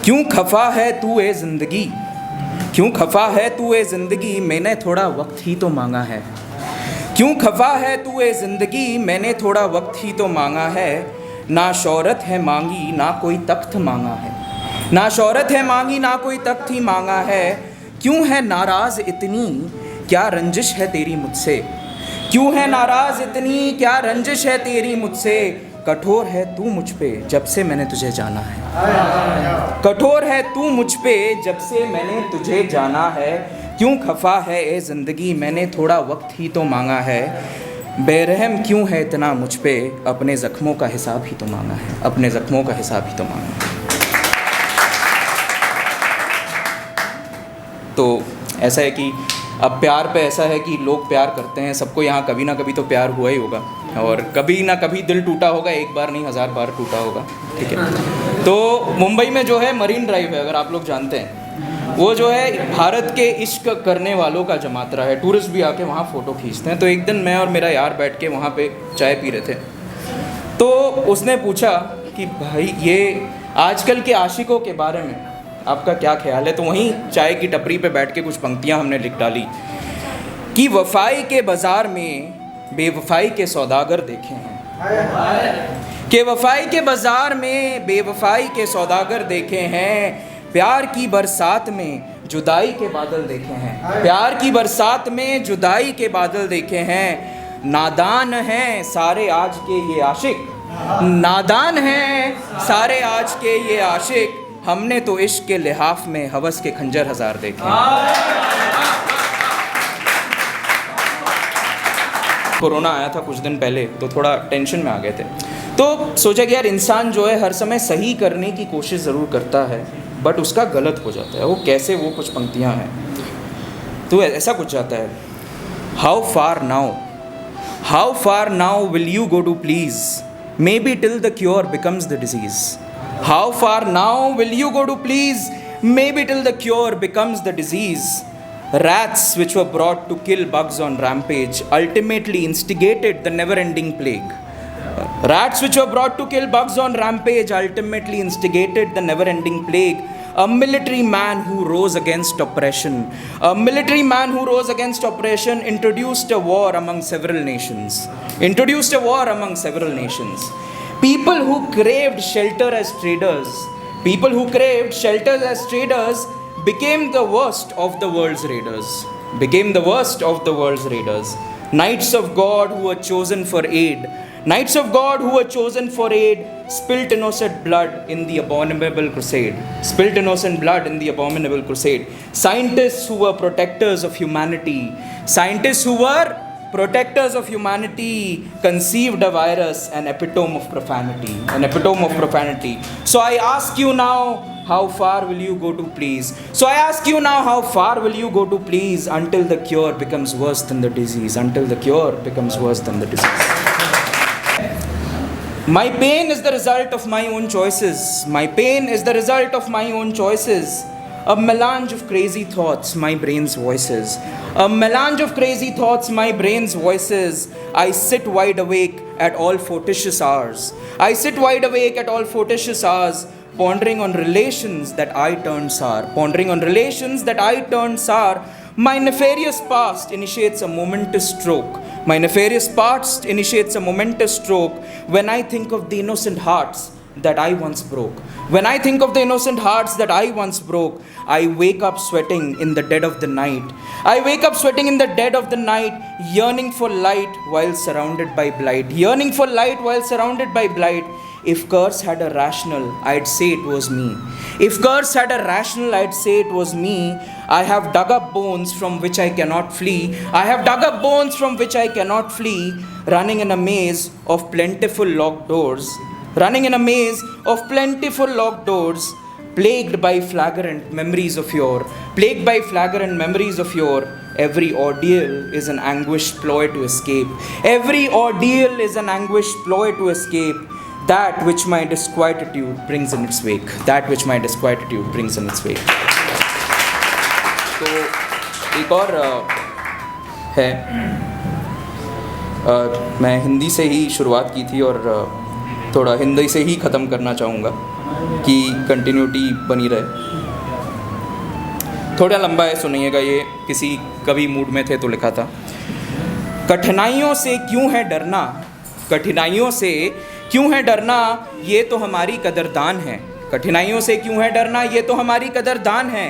क्यों खफा है तू ए ज़िंदगी, क्यों खफा है तू ए ज़िंदगी, मैंने थोड़ा वक्त ही तो मांगा है। क्यों खफा है तू ए ज़िंदगी, मैंने थोड़ा वक्त ही तो मांगा है। ना शौहरत है मांगी ना कोई तख्त मांगा है, ना शौहरत है मांगी ना कोई तख्त ही मांगा है। क्यों है नाराज़ इतनी, क्या रंजिश है तेरी मुझसे, क्यों है नाराज़ इतनी, क्या रंजिश है तेरी मुझसे। कठोर है तू मुझ पे जब से मैंने तुझे जाना है, कठोर है तू मुझ पे जब से मैंने तुझे जाना है। क्यों खफा है ए ज़िंदगी, मैंने थोड़ा वक्त ही तो मांगा है। बेरहम क्यों है इतना मुझ पे, अपने ज़ख्मों का हिसाब ही तो मांगा है, अपने ज़ख्मों का हिसाब ही तो मांगा है। तो ऐसा है कि अब प्यार पे ऐसा है कि लोग प्यार करते हैं, सबको यहाँ कभी ना कभी तो प्यार हुआ ही होगा, और कभी ना कभी दिल टूटा होगा, एक बार नहीं 1000 बार टूटा होगा, ठीक है। तो मुंबई में जो है मरीन ड्राइव है, अगर आप लोग जानते हैं, वो जो है भारत के इश्क करने वालों का जमातरा है। टूरिस्ट भी आके वहाँ फ़ोटो खींचते हैं। तो एक दिन मैं और मेरा यार बैठ के वहाँ पे चाय पी रहे थे, तो उसने पूछा कि भाई ये आजकल के आशिकों के बारे में आपका क्या ख्याल है। तो वहीं चाय की टपरी पे बैठ के कुछ पंक्तियाँ हमने लिख डाली कि वफ़ाई के बाज़ार में बेवफ़ाई के सौदागर देखे हैं, कि वफ़ाई के बाज़ार में बेवफ़ाई के सौदागर देखे हैं। प्यार की बरसात में जुदाई के बादल देखे हैं, प्यार की बरसात में जुदाई के बादल देखे हैं। नादान हैं सारे आज के ये आशिक, नादान हैं सारे आज के ये आशिक, हमने तो इश्क के लिहाफ में हवस के खंजर 1000 देखे हैं। कोरोना आया था कुछ दिन पहले, तो थोड़ा टेंशन में आ गए थे, तो सोचा कि यार इंसान जो है हर समय सही करने की कोशिश ज़रूर करता है, बट उसका गलत हो जाता है। वो कैसे, वो कुछ पंक्तियाँ हैं, तो ऐसा कुछ जाता है, how far now will you go to please, maybe till the cure becomes the disease. How far now will you go to please, maybe till the cure becomes the disease. Rats which were brought to kill bugs on rampage ultimately instigated the never-ending plague. Rats which were brought to kill bugs on rampage ultimately instigated the never-ending plague. A military man who rose against oppression, a military man who rose against oppression introduced a war among several nations. Introduced a war among several nations. People who craved shelter as traders, people who craved shelter as traders became the worst of the world's raiders, became the worst of the world's raiders. Knights of God who were chosen for aid, knights of God who were chosen for aid, spilt innocent blood in the abominable crusade, spilt innocent blood in the abominable crusade. Scientists who were protectors of humanity, scientists who were protectors of humanity conceived a virus, an epitome of profanity, an epitome of profanity. So I ask you now, how far will you go to please? So I ask you now, how far will you go to please, until the cure becomes worse than the disease, until the cure becomes worse than the disease. My pain is the result of my own choices, my pain is the result of my own choices. A melange of crazy thoughts, my brain's voices, a melange of crazy thoughts, my brain's voices. I sit wide awake at all fortuitous hours, I sit wide awake at all fortuitous hours, pondering on relations that I turned sour, pondering on relations that I turned sour. My nefarious past initiates a momentous stroke, my nefarious past initiates a momentous stroke, when I think of the innocent hearts that I once broke. When I think of the innocent hearts that I once broke, I wake up sweating in the dead of the night. I wake up sweating in the dead of the night, yearning for light while surrounded by blight, yearning for light while surrounded by blight. If curse had a rational, I'd say it was me. If curse had a rational, I'd say it was me. I have dug up bones from which I cannot flee. I have dug up bones from which I cannot flee, running in a maze of plentiful locked doors, running in a maze of plentiful locked doors, plagued by flagrant memories of yore, plagued by flagrant memories of yore. Every ordeal is an anguished ploy to escape, every ordeal is an anguished ploy to escape, that which my disquietude brings in its wake, that which my disquietude brings in its wake. तो एक और है, मैं हिंदी से ही शुरुआत की थी और थोड़ा हिंदी से ही ख़त्म करना चाहूँगा। की कंटिन्यूटी बनी रहे। थोड़ा लंबा है, सुनिएगा, ये किसी कवि मूड में थे तो लिखा था। कठिनाइयों से क्यों है डरना, कठिनाइयों से क्यों है डरना, ये तो हमारी कदरदान है। कठिनाइयों से क्यों है डरना, ये तो हमारी कदरदान है।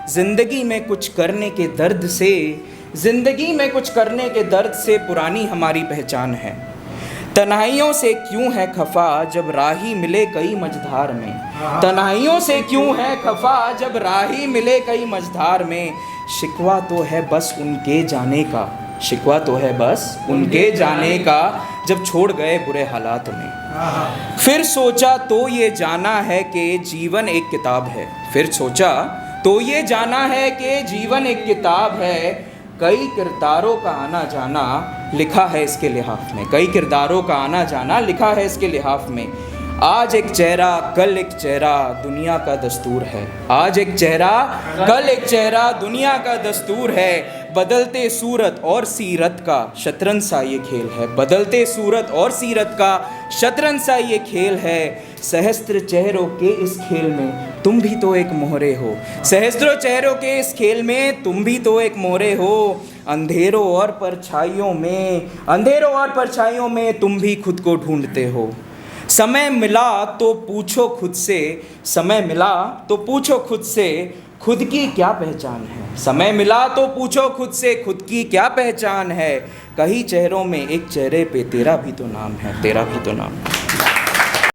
जिंदगी में कुछ करने के दर्द से, जिंदगी में कुछ करने के दर्द से पुरानी हमारी पहचान है। तन्हाइयों से क्यों है खफा जब राही मिले कई मझधार में, तन्हाइयों से क्यों है खफा जब राही मिले कई मझधार में। शिकवा तो है बस उनके जाने का, शिकवा तो है बस उनके जाने का, जब छोड़ गए बुरे हालात में। फिर सोचा तो ये जाना है कि जीवन एक किताब है, फिर सोचा तो ये जाना है कि जीवन एक किताब है। कई किरदारों का आना जाना लिखा है इसके लिहाफ में, कई किरदारों का आना जाना लिखा है इसके लिहाफ में। आज एक चेहरा कल एक चेहरा दुनिया का दस्तूर है, आज एक चेहरा कल एक चेहरा दुनिया का दस्तूर है। बदलते सूरत और सीरत का शतरंज सा ये खेल है, बदलते सूरत और सीरत का शतरंज सा ये खेल है। सहस्त्र चेहरों के इस खेल में तुम भी तो एक मोहरे हो, सहस्त्रों चेहरों के इस खेल में तुम भी तो एक मोहरे हो। अंधेरों और परछाइयों में, अंधेरों और परछाइयों में तुम भी खुद को ढूंढते हो। समय मिला तो पूछो खुद से, समय मिला तो पूछो खुद से, खुद की क्या पहचान है। समय मिला तो पूछो खुद से, खुद की क्या पहचान है। कई चेहरों में एक चेहरे पे तेरा भी तो नाम है, तेरा भी तो नाम है।